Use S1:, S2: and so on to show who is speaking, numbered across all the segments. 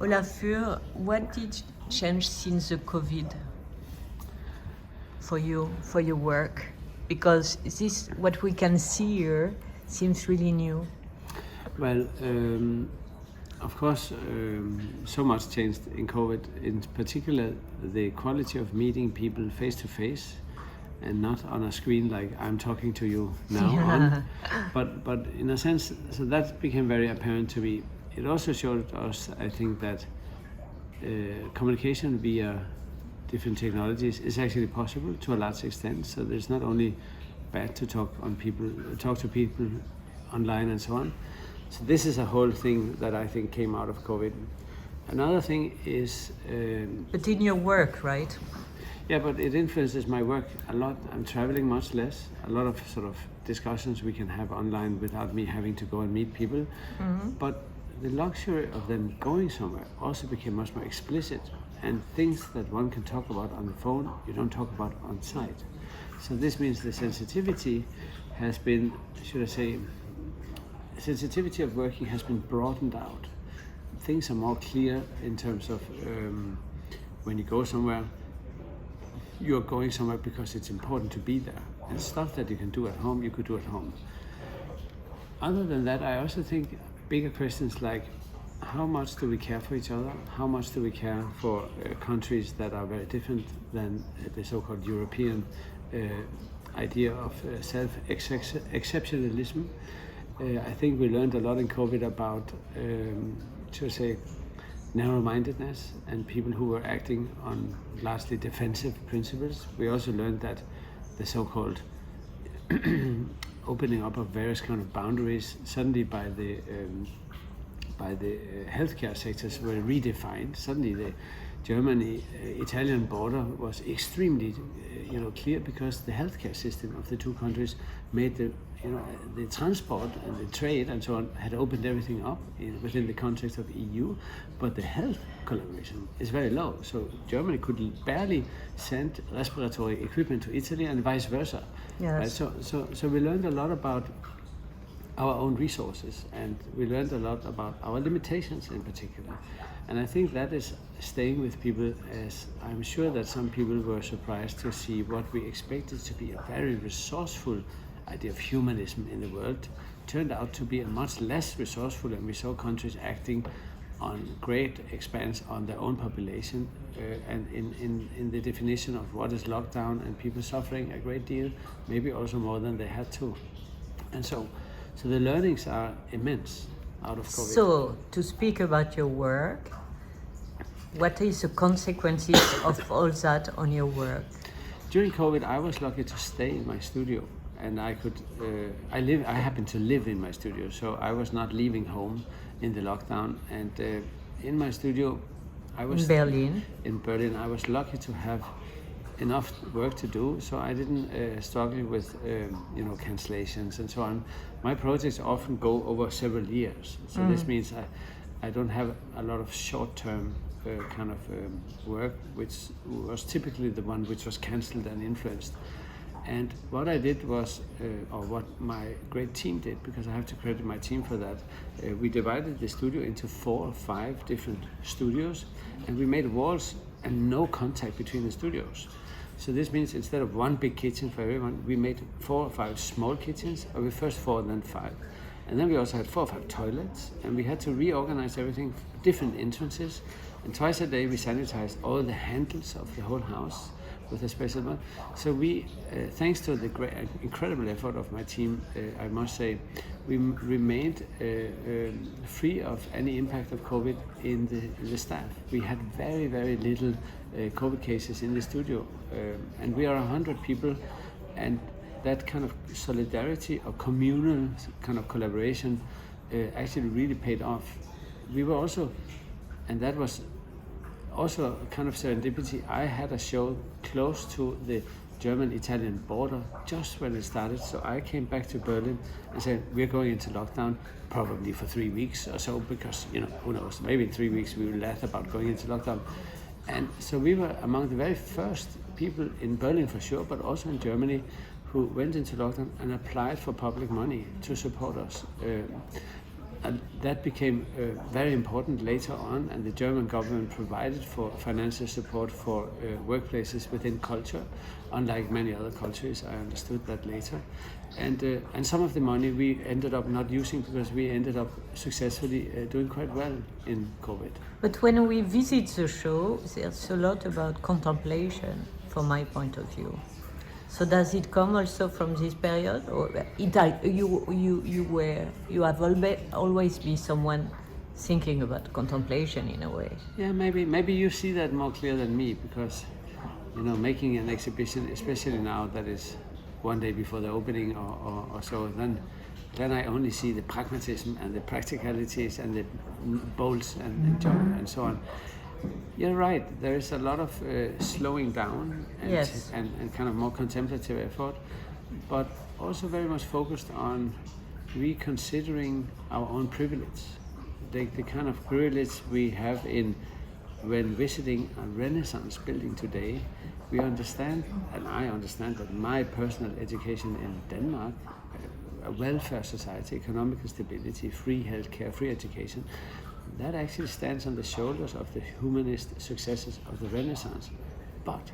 S1: Olafur, what did change since the COVID for you, for your work? Because this, what we can see here, seems really new.
S2: Well, of course, so much changed in COVID. In particular, the quality of meeting people face to face, and not on a screen like I'm talking to you now on. But in a sense, so that became very apparent to me. It also showed us, I think, that communication via different technologies is actually possible to a large extent. So there's not only bad to talk to people online and so on. So this is a whole thing that I think came out of COVID. Another thing is...
S1: But in your work, right?
S2: Yeah, but it influences my work a lot. I'm traveling much less. A lot of sort of discussions we can have online without me having to go and meet people. Mm-hmm. But the luxury of them going somewhere also became much more explicit. And things that one can talk about on the phone, you don't talk about on site. So this means the sensitivity has been, sensitivity of working has been broadened out. Things are more clear in terms of when you go somewhere, you're going somewhere because it's important to be there. And stuff that you can do at home, you could do at home. Other than that, I also think bigger questions like, how much do we care for each other? How much do we care for countries that are very different than the so-called European idea of self-exceptionalism? I think we learned a lot in COVID about, narrow-mindedness and people who were acting on largely defensive principles. We also learned that the so-called opening up of various kind of boundaries suddenly by the healthcare sectors were redefined. Suddenly the Germany-Italian border was extremely clear because the healthcare system of the two countries made the transport and the trade and so on had opened everything up within the context of EU, but the health collaboration is very low. So Germany could barely send respiratory equipment to Italy and vice versa.
S1: Yes.
S2: Right? So we learned a lot about our own resources, and we learned a lot about our limitations in particular. And I think that is staying with people, as I'm sure that some people were surprised to see what we expected to be a very resourceful idea of humanism in the world turned out to be a much less resourceful, and we saw countries acting on great expanse on their own population and in the definition of what is lockdown, and people suffering a great deal, maybe also more than they had to. And so the learnings are immense out of COVID.
S1: So, to speak about your work, what is the consequences of all that on your work?
S2: During COVID, I was lucky to stay in my studio, and I could. I happened to live in my studio, so I was not leaving home in the lockdown. And in my studio, I was
S1: in Berlin.
S2: In Berlin, I was lucky to have enough work to do, so I didn't struggle with cancellations and so on. My projects often go over several years, so this means I don't have a lot of short-term work, which was typically the one which was cancelled and influenced. And what I did was, or what my great team did, because I have to credit my team for that, we divided the studio into 4 or 5 different studios, and we made walls and no contact between the studios. So this means instead of one big kitchen for everyone, we made 4 or 5 small kitchens, or we first 4 and then 5. And then we also had 4 or 5 toilets, and we had to reorganize everything, different entrances, and twice a day we sanitized all the handles of the whole house with a special one. So we, thanks to the incredible effort of my team, I must say, we remained free of any impact of COVID in the staff. We had very, very little COVID cases in the studio, and we are 100 people, and that kind of solidarity or communal kind of collaboration actually really paid off. We were also, and that was also a kind of serendipity, I had a show close to the German-Italian border just when it started, so I came back to Berlin and said, we're going into lockdown probably for 3 weeks or so, because, who knows, maybe in 3 weeks we will laugh about going into lockdown. And so we were among the very first people in Berlin for sure, but also in Germany, who went into lockdown and applied for public money to support us. And that became very important later on, and the German government provided for financial support for workplaces within culture, unlike many other countries. I understood that later. And some of the money we ended up not using because we ended up successfully doing quite well in COVID.
S1: But when we visit the show, there's a lot about contemplation, from my point of view. So does it come also from this period, or you have always been someone thinking about contemplation in a way?
S2: Yeah, maybe you see that more clear than me, because making an exhibition, especially now that is one day before the opening or so, then I only see the pragmatism and the practicalities and the bolts and so on. You're right. There is a lot of slowing down and kind of more contemplative effort, but also very much focused on reconsidering our own privilege, the kind of privilege we have when visiting a Renaissance building today. We understand, and I understand, that my personal education in Denmark, a welfare society, economical stability, free healthcare, free education, that actually stands on the shoulders of the humanist successes of the Renaissance. But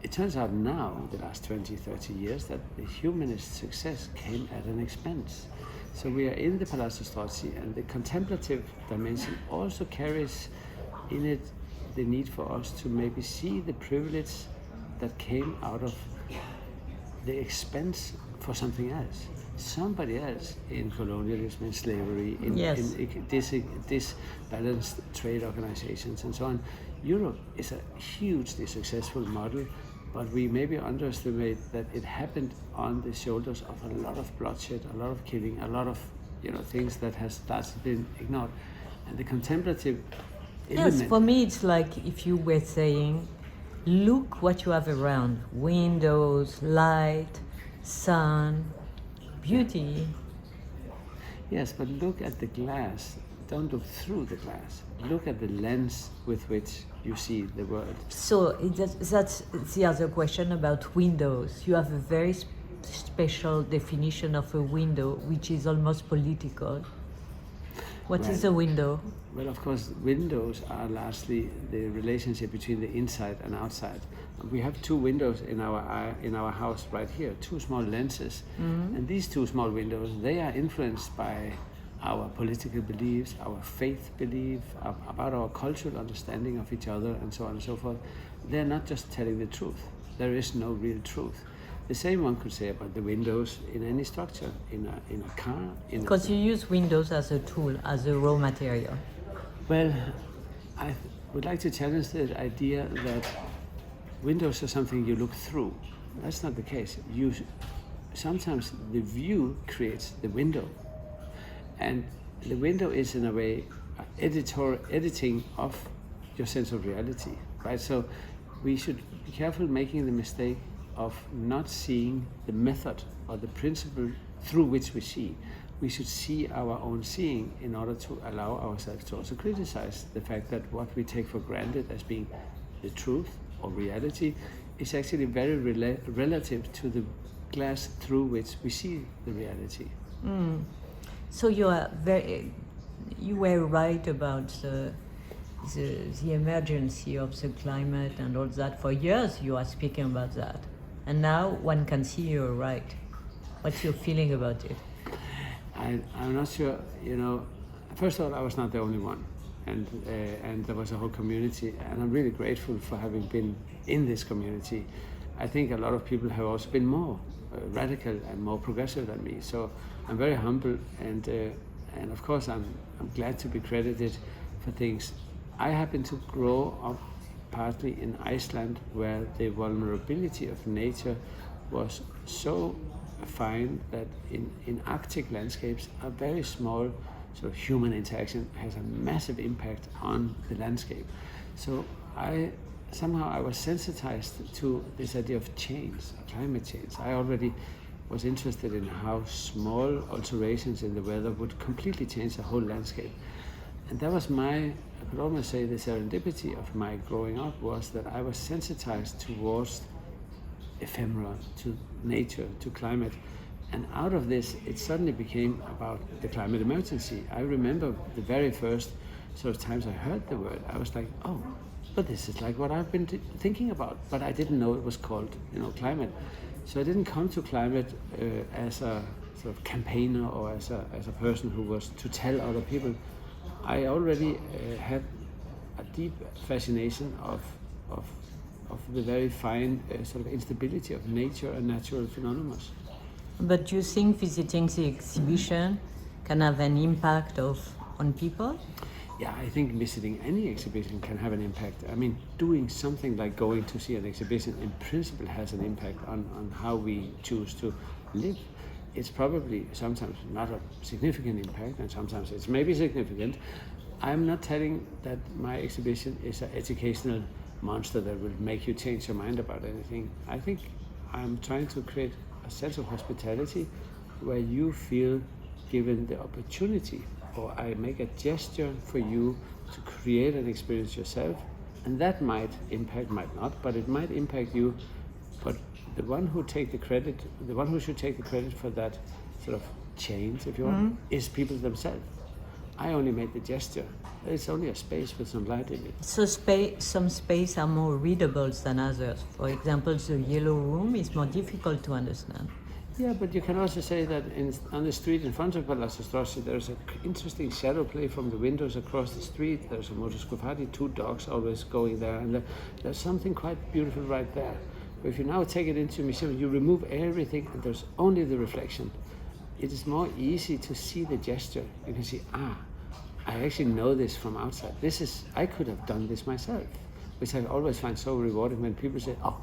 S2: it turns out now, the last 20, 30 years, that the humanist success came at an expense. So we are in the Palazzo Strozzi, and the contemplative dimension also carries in it the need for us to maybe see the privilege that came out of the expense for something else. Somebody else in colonialism, in slavery, in disbalanced trade organizations and so on. Europe is a hugely successful model, but we maybe underestimate that it happened on the shoulders of a lot of bloodshed, a lot of killing, a lot of things that has largely been ignored. And the contemplative element...
S1: Yes, for me it's like if you were saying, look what you have around, windows, light, sun, beauty.
S2: Yes, but look at the glass. Don't look through the glass. Look at the lens with which you see the world.
S1: So that's the other question about windows. You have a very special definition of a window, which is almost political. What is a window?
S2: Well, of course, windows are largely the relationship between the inside and outside. We have two windows in our house right here, two small lenses. Mm-hmm. And these two small windows, they are influenced by our political beliefs, our faith belief, about our cultural understanding of each other, and so on and so forth. They're not just telling the truth. There is no real truth. The same one could say about the windows in any structure, in a car.
S1: Because you use windows as a tool, as a raw material.
S2: Well, I would like to challenge the idea that windows are something you look through. That's not the case. Sometimes the view creates the window. And the window is, in a way, editing of your sense of reality, right? So we should be careful making the mistake of not seeing the method or the principle through which we see. We should see our own seeing in order to allow ourselves to also criticize the fact that what we take for granted as being the truth or reality is actually very relative to the glass through which we see the reality.
S1: Mm. So you were right about the emergency of the climate and all that. For years you are speaking about that. And now one can see you're right. What's your feeling about it?
S2: I'm not sure, first of all, I was not the only one. And there was a whole community, and I'm really grateful for having been in this community. I think a lot of people have also been more radical and more progressive than me. So I'm very humble, and of course I'm glad to be credited for things. I happen to grow up partly in Iceland, where the vulnerability of nature was so fine that in Arctic landscapes, a very small sort of human interaction has a massive impact on the landscape. So I was sensitized to this idea of change, climate change. I already was interested in how small alterations in the weather would completely change the whole landscape. And that was I could almost say the serendipity of my growing up was that I was sensitized towards ephemera, to nature, to climate, And out of this, it suddenly became about the climate emergency. I remember the very first sort of times I heard the word, I was like, oh, but this is like what I've been thinking about. But I didn't know it was called, climate. So I didn't come to climate as a sort of campaigner or as a person who was to tell other people. I already had a deep fascination of the very fine sort of instability of nature and natural phenomena.
S1: But do you think visiting the exhibition can have an impact on people?
S2: Yeah, I think visiting any exhibition can have an impact. I mean, doing something like going to see an exhibition in principle has an impact on how we choose to live. It's probably sometimes not a significant impact, and sometimes it's maybe significant. I'm not telling that my exhibition is an educational monster that will make you change your mind about anything. I think I'm trying to create a sense of hospitality where you feel given the opportunity, or I make a gesture for you to create an experience yourself, and that might impact, might not, but it might impact you. But the one who should take the credit for that sort of change, if you want, is people themselves. I only made the gesture. It's only a space with some light in it.
S1: So some spaces are more readable than others. For example, the yellow room is more difficult to understand.
S2: Yeah, but you can also say that on the street in front of Palazzo Strozzi, there's an interesting shadow play from the windows across the street. There's a modus operandi, 2 dogs always going there, and there's something quite beautiful right there. But if you now take it into a museum, you remove everything and there's only the reflection. It is more easy to see the gesture. You can see, I actually know this from outside. I could have done this myself, which I always find so rewarding when people say, oh,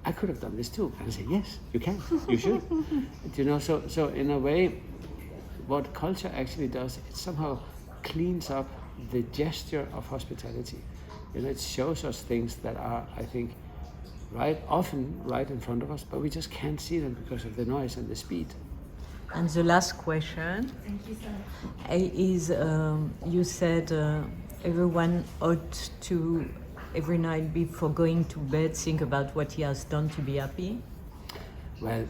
S2: I could have done this too. And I say, yes, you can, you should. So in a way, what culture actually does, it somehow cleans up the gesture of hospitality. It shows us things that are, I think, often right in front of us, but we just can't see them because of the noise and the speed.
S1: And the last question is, you said everyone ought to, every night before going to bed, think about what he has done to be happy?
S2: Well,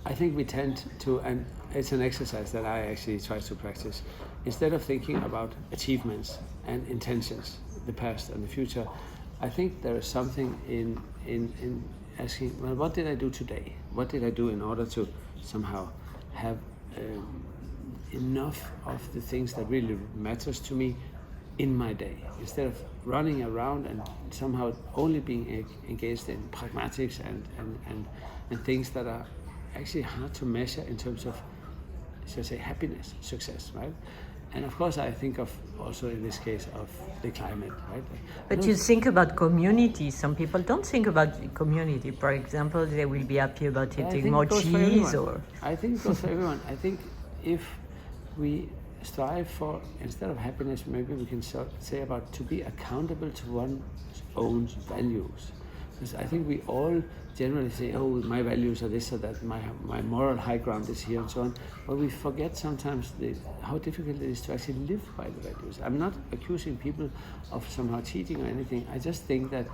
S2: I think we tend to, and it's an exercise that I actually try to practice. Instead of thinking about achievements and intentions, the past and the future, I think there is something in asking, well, what did I do today? What did I do in order to somehow have enough of the things that really matters to me in my day, instead of running around and somehow only being engaged in pragmatics and things that are actually hard to measure in terms of, shall I say, happiness, success, right? And of course, I think of also in this case of the climate, right?
S1: But you think about community. Some people don't think about community. For example, they will be happy about eating more cheese, or.
S2: I think it goes for everyone. I think if we strive for, instead of happiness, maybe we can say about to be accountable to one's own values. Because I think we all generally say, oh, my values are this or that, my moral high ground is here and so on. But we forget sometimes how difficult it is to actually live by the values. I'm not accusing people of somehow cheating or anything. I just think that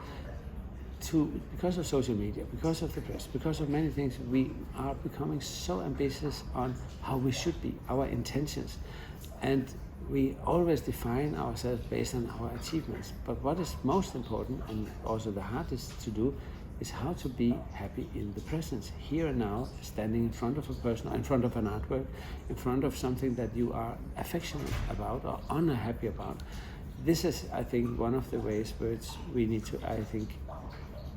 S2: because of social media, because of the press, because of many things, we are becoming so ambitious on how we should be, our intentions. And we always define ourselves based on our achievements. But what is most important, and also the hardest to do, is how to be happy in the presence, here and now, standing in front of a person, in front of an artwork, in front of something that you are affectionate about or unhappy about. This is, I think, one of the ways which we need to, I think,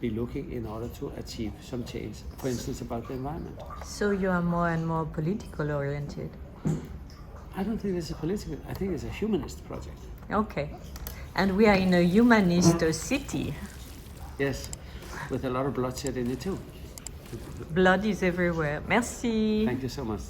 S2: be looking in order to achieve some change, for instance, about the environment.
S1: So you are more and more political oriented?
S2: I don't think this is political. I think it's a humanist project.
S1: Okay. And we are in a humanist city.
S2: Yes, with a lot of bloodshed in it too.
S1: Blood is everywhere. Merci.
S2: Thank you so much.